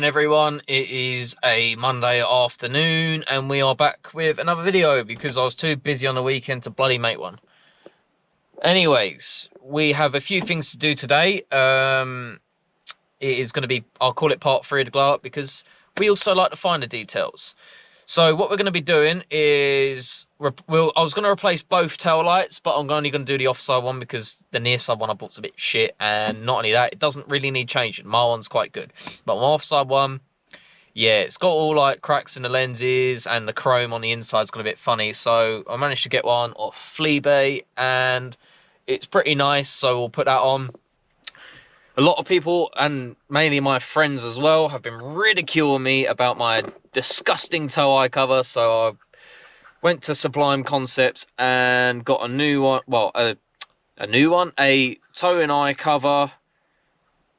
everyone, it is a Monday afternoon and we are back with another video because I was too busy on the weekend to bloody make one. Anyways, we have a few things to do today. It is going to be, I'll call it part 3 of the glow up because we also like to find the details. So what we're going to be doing is, I was going to replace both tail lights, but I'm only going to do the offside one because the near side one I bought's a bit shit, and not only that, it doesn't really need changing. My one's quite good, but my offside one, yeah, it's got all like cracks in the lenses, and the chrome on the inside's got a bit funny. So I managed to get one off Fleabay, and it's pretty nice. So we'll put that on. A lot of people, and mainly my friends as well, have been ridiculing me about my disgusting toe eye cover. So I went to Sublime Concepts and got a new one. Well, a new one, a toe and eye cover.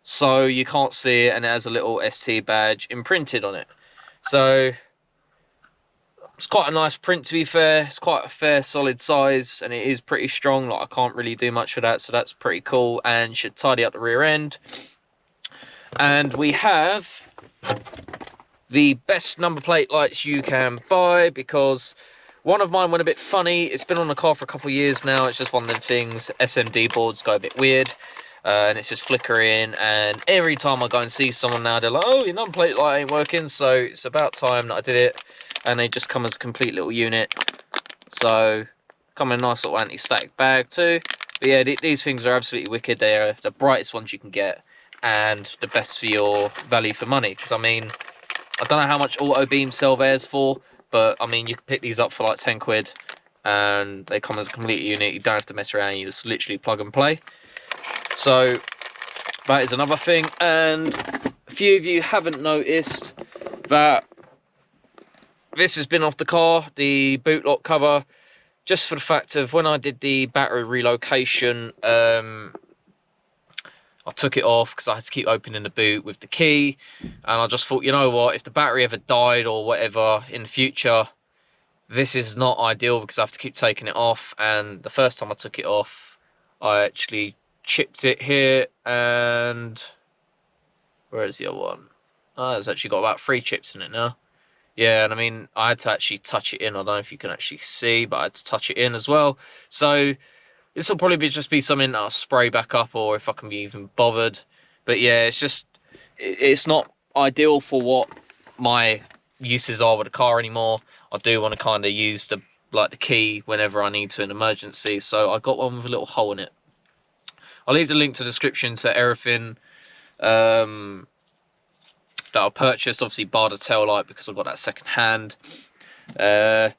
So you can't see it, and it has a little ST badge imprinted on it. So it's quite a nice print, to be fair. It's quite a fair solid size, and it is pretty strong. Like, I can't really do much for that, so that's pretty cool, and should tidy up the rear end. And we have the best number plate lights you can buy, because one of mine went a bit funny. It's been on the car for a couple of years now. It's just one of them things. SMD boards go a bit weird, and it's just flickering, and every time I go and see someone now, they're like, oh, your number plate light ain't working. So it's about time that I did it. And they just come as a complete little unit. So come in a nice little anti-static bag too. But yeah, these things are absolutely wicked. They are the brightest ones you can get, and the best for your value for money. Because I mean, I don't know how much auto beam sell theirs for, but I mean, you can pick these up for like 10 quid, and they come as a complete unit. You don't have to mess around. You just literally plug and play. So that is another thing. And a few of you haven't noticed that this has been off the car, the boot lock cover, just for the fact of when I did the battery relocation, I took it off because I had to keep opening the boot with the key, and I just thought, you know what, if the battery ever died or whatever in the future, this is not ideal because I have to keep taking it off. And the first time I took it off, I actually chipped it here, and where is the other one? Oh, it's actually got about 3 chips in it now. Yeah, and I mean, I had to actually touch it in. I don't know if you can actually see, but I had to touch it in as well. So this will probably just be something that I'll spray back up, or if I can be even bothered. But yeah, it's just, it's not ideal for what my uses are with the car anymore. I do want to kind of use the key whenever I need to in emergency. So I got one with a little hole in it. I'll leave the link to the description to everything that I purchased, obviously bar the tail light because I got that second hand. And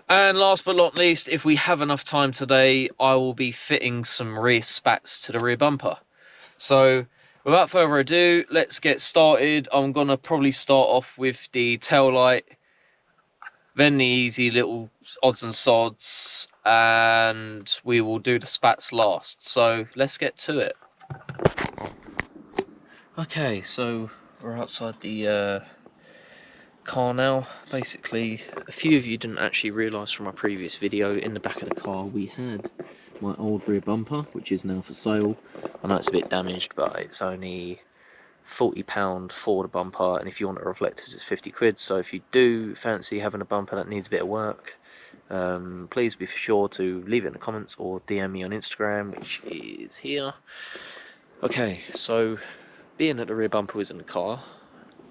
last but not least, if we have enough time today, I will be fitting some rear spats to the rear bumper. So without further ado, let's get started. I'm gonna probably start off with the tail light, then the easy little odds and sods, and we will do the spats last. So let's get to it. Okay, so we're outside the car now. Basically, a few of you didn't actually realise from my previous video, in the back of the car we had my old rear bumper, which is now for sale. I know it's a bit damaged, but it's only £40 for the bumper, and if you want the reflectors it's 50 quid. So if you do fancy having a bumper that needs a bit of work, please be sure to leave it in the comments or DM me on Instagram, which is here. Okay, so being that the rear bumper was in the car,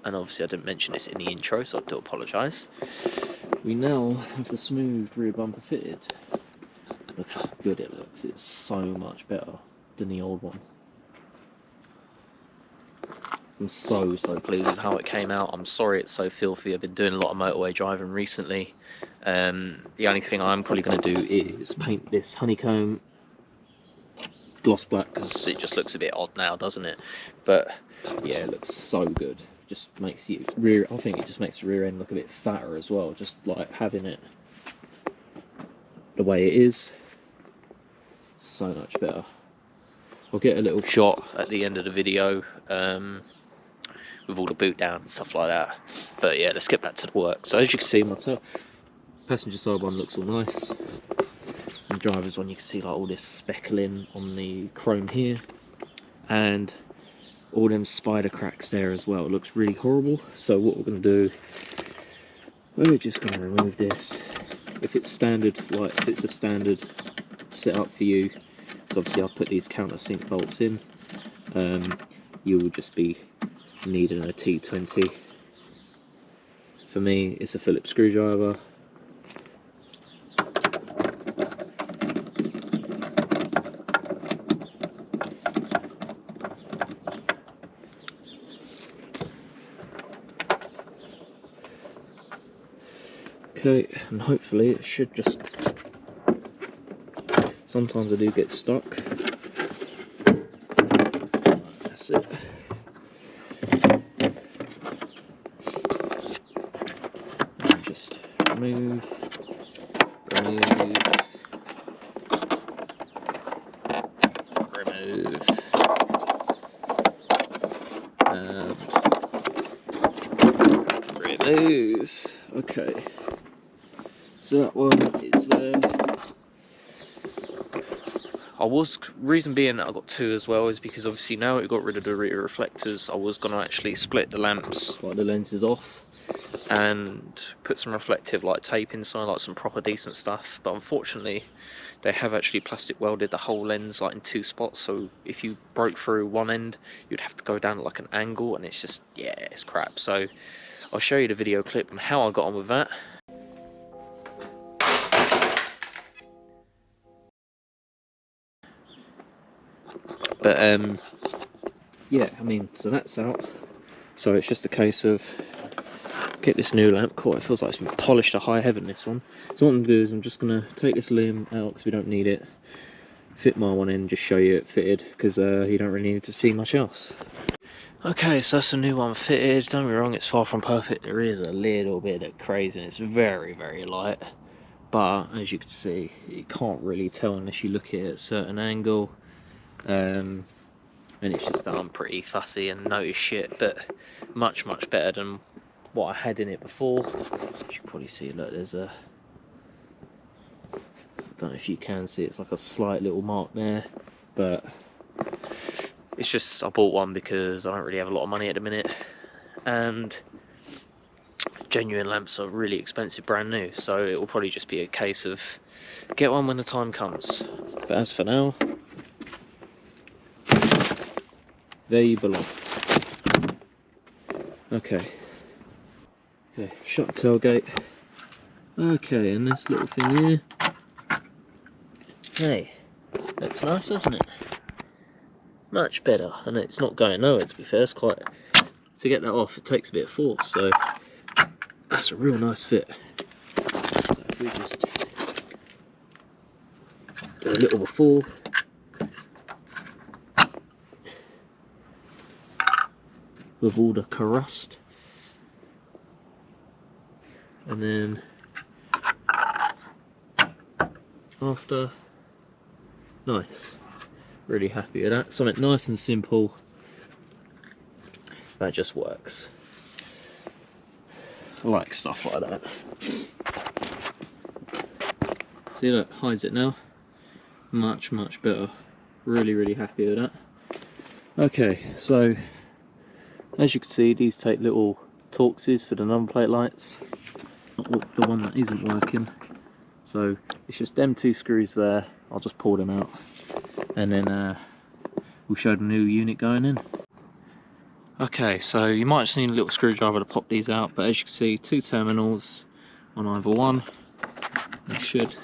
and obviously I didn't mention this in the intro, so I do apologise, we now have the smooth rear bumper fitted. Look how good it looks. It's so much better than the old one. I'm so pleased with how it came out. I'm sorry it's so filthy. I've been doing a lot of motorway driving recently. The only thing I'm probably going to do is paint this honeycomb gloss black, because it just looks a bit odd now, doesn't it? But yeah, it looks so good. Just makes the rear, I think it just makes the rear end look a bit fatter as well, just like having it the way it is. So much better. I'll get a little shot at the end of the video with all the boot down and stuff like that. But yeah, let's get back to the work. So as you can see, my passenger side one looks all nice. And the driver's one, you can see like all this speckling on the chrome here. And all them spider cracks there as well. It looks really horrible. So what we're going to do, we're just going to remove this. If it's standard, like if it's a standard setup for you, so obviously I've put these countersink bolts in, you will just be needing a T20. For me, it's a Phillips screwdriver. Okay, and hopefully it should just, sometimes I do get stuck. That's it. And just remove, remove, remove, and remove. Okay. So that one is there. Reason being that I got two as well is because obviously now it got rid of the rear reflectors, I was going to actually split the lamps, like the lenses off, and put some reflective like tape inside, like some proper decent stuff. But unfortunately they have actually plastic welded the whole lens like in two spots, so if you broke through one end you'd have to go down at like an angle, and it's just, yeah, it's crap. So I'll show you the video clip on how I got on with that. But yeah, I mean, so that's out. So it's just a case of get this new lamp. Cool, it feels like it's been polished to high heaven, this one. So what I'm going to do is I'm just going to take this limb out because we don't need it. Fit my one in, just show you it fitted, because you don't really need to see much else. Okay, so that's a new one fitted. Don't be wrong, it's far from perfect. There is a little bit of craziness, very, very light. But as you can see, you can't really tell unless you look at it at a certain angle. And it's just that I'm pretty fussy and notice shit, but much better than what I had in it before. You can probably see, look, there's a, I don't know if you can see, it's like a slight little mark there, but it's just, I bought one because I don't really have a lot of money at the minute, and genuine lamps are really expensive brand new, so it will probably just be a case of get one when the time comes. But as for now, there you belong. Okay. Okay, shut the tailgate. Okay, and this little thing here. Hey, looks nice, doesn't it? Much better, and it's not going nowhere, to be fair. It's quite, to get that off, it takes a bit of force, so that's a real nice fit. So if we just do a little before. With all the crust, and then after, nice, really happy with that. Something nice and simple that just works. I like stuff like that. See, look, hides it now. Much better. Really happy with that. Okay, so as you can see, these take little Torxes for the number plate lights. Not the one that isn't working. So it's just them two screws there. I'll just pull them out, and then we'll show the new unit going in. Okay, so you might just need a little screwdriver to pop these out, but as you can see, two terminals on either one. They should.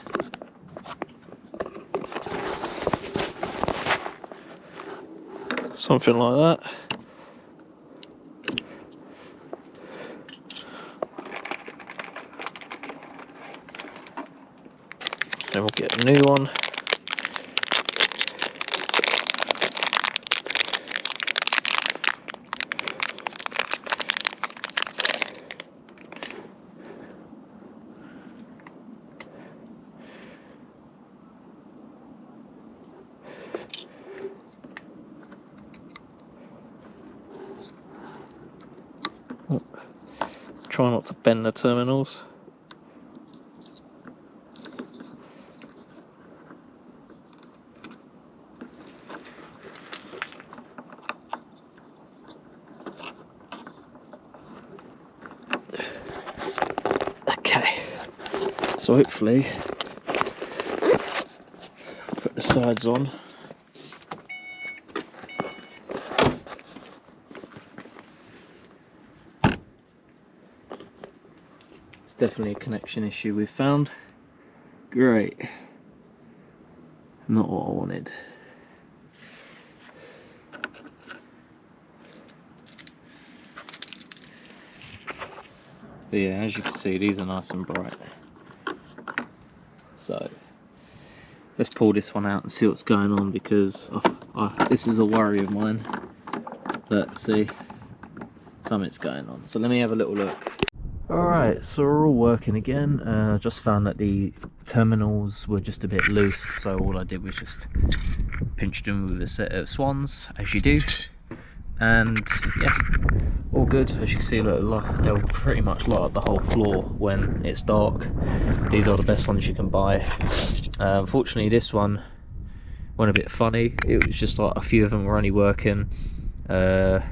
Something like that. Then we'll get a new one. Try not to bend the terminals. Okay, so hopefully put the sides on. It's definitely a connection issue we've found. Great. Not what I wanted. But yeah, as you can see, these are nice and bright. So let's pull this one out and see what's going on, because this is a worry of mine. Let's see, something's going on. So let me have a little look. Alright, so we're all working again. I just found that the terminals were just a bit loose, so all I did was just pinch them with a set of swans, as you do. And yeah, all good. As you can see, look, they'll pretty much light up the whole floor when it's dark. These are the best ones you can buy. Unfortunately, this one went a bit funny. It was just like a few of them were only working, and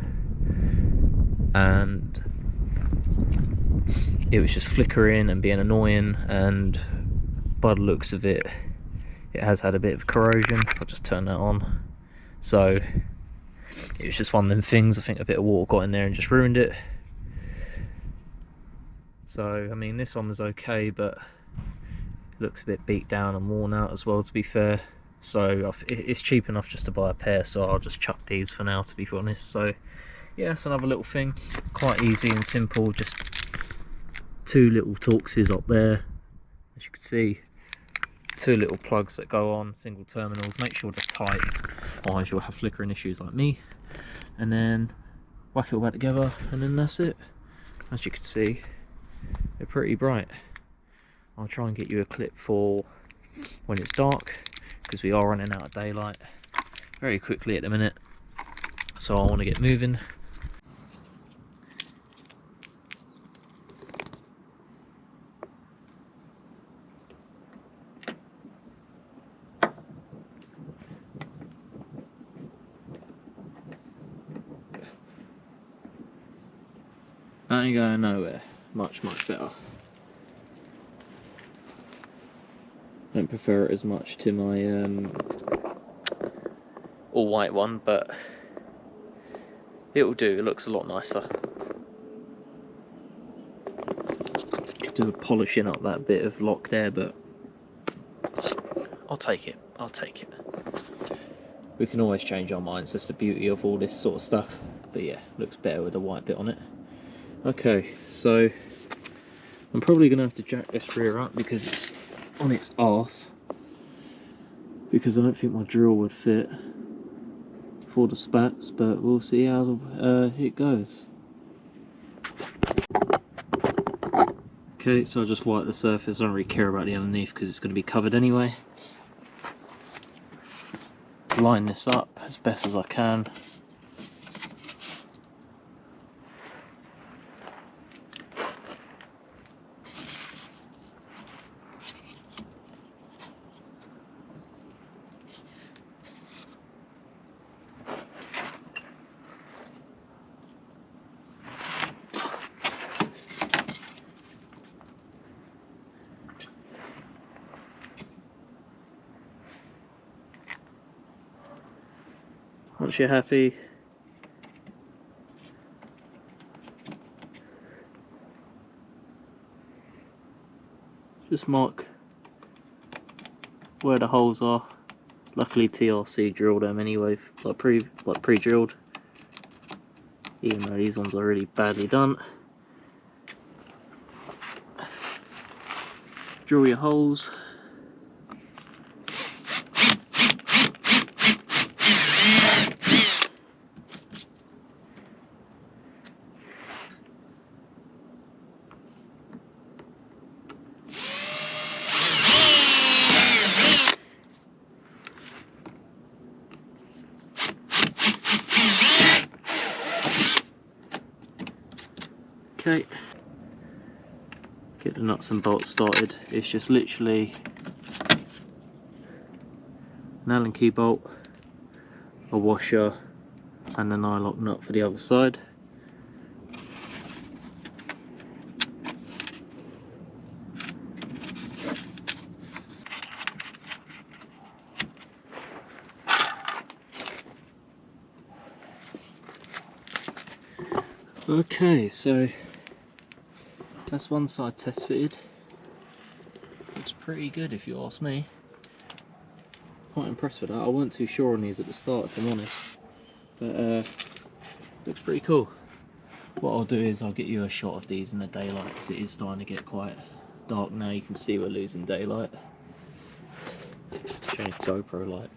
it was just flickering and being annoying, and by the looks of it, it has had a bit of corrosion. I'll just turn that on. So it was just one of them things. I think a bit of water got in there and just ruined it. So I mean, this one was okay, but it looks a bit beat down and worn out as well, to be fair. So it's cheap enough just to buy a pair, so I'll just chuck these for now, to be honest. So yeah, it's another little thing, quite easy and simple. Just two little Torxes up there, as you can see, two little plugs that go on, single terminals. Make sure they're tight, otherwise you'll have flickering issues like me. And then whack it all back together, and then that's it. As you can see, they're pretty bright. I'll try and get you a clip for when it's dark, because we are running out of daylight very quickly at the minute, so I want to get moving. That ain't going nowhere. Much better. Don't prefer it as much to my all white one, but it'll do. It looks a lot nicer. Could do a polishing up that bit of lock there, but I'll take it. I'll take it. We can always change our minds. That's the beauty of all this sort of stuff. But yeah, looks better with the white bit on it. Okay, so I'm probably going to have to jack this rear up because it's on its arse, because I don't think my drill would fit for the spats, but we'll see how it goes. Okay, so I just wiped the surface. I don't really care about the underneath because it's going to be covered anyway. Line this up as best as I can. Once you're happy, just mark where the holes are. Luckily TRC drilled them anyway, like pre-drilled, even though these ones are really badly done. Drill your holes. Okay, get the nuts and bolts started. It's just literally an Allen key bolt, a washer, and a nylock nut for the other side. Okay, so that's one side test fitted. Looks pretty good if you ask me. Quite impressed with that. I weren't too sure on these at the start, if I'm honest, but looks pretty cool. What I'll do is I'll get you a shot of these in the daylight, because it is starting to get quite dark now. You can see we're losing daylight. Showing GoPro light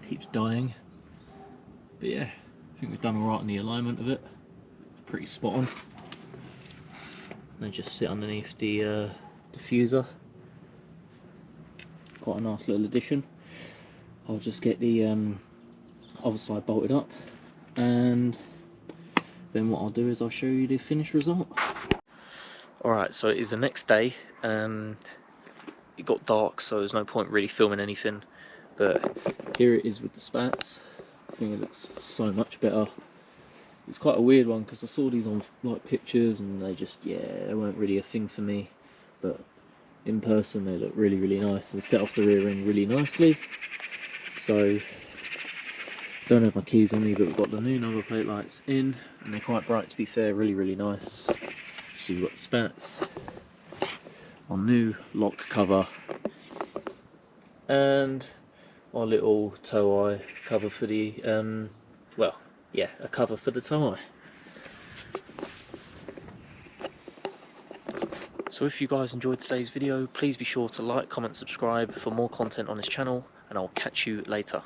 keeps dying, but yeah, I think we've done alright on the alignment of it. It's pretty spot on. They just sit underneath the diffuser. Quite a nice little addition. I'll just get the other side bolted up, and then what I'll do is I'll show you the finished result. Alright, so it is the next day and it got dark, so there's no point really filming anything, but here it is with the Spats. I think it looks so much better. It's quite a weird one because I saw these on like pictures and they just, yeah, they weren't really a thing for me, but in person they look really, really nice and set off the rear end really nicely. So don't have my keys on me, but we've got the new number plate lights in and they're quite bright, to be fair. Really, really nice. So we've got the Spats, our new lock cover, and our little tow eye cover for the well, yeah, a cover for the tow eye. So if you guys enjoyed today's video, please be sure to like, comment, subscribe for more content on this channel, and I'll catch you later.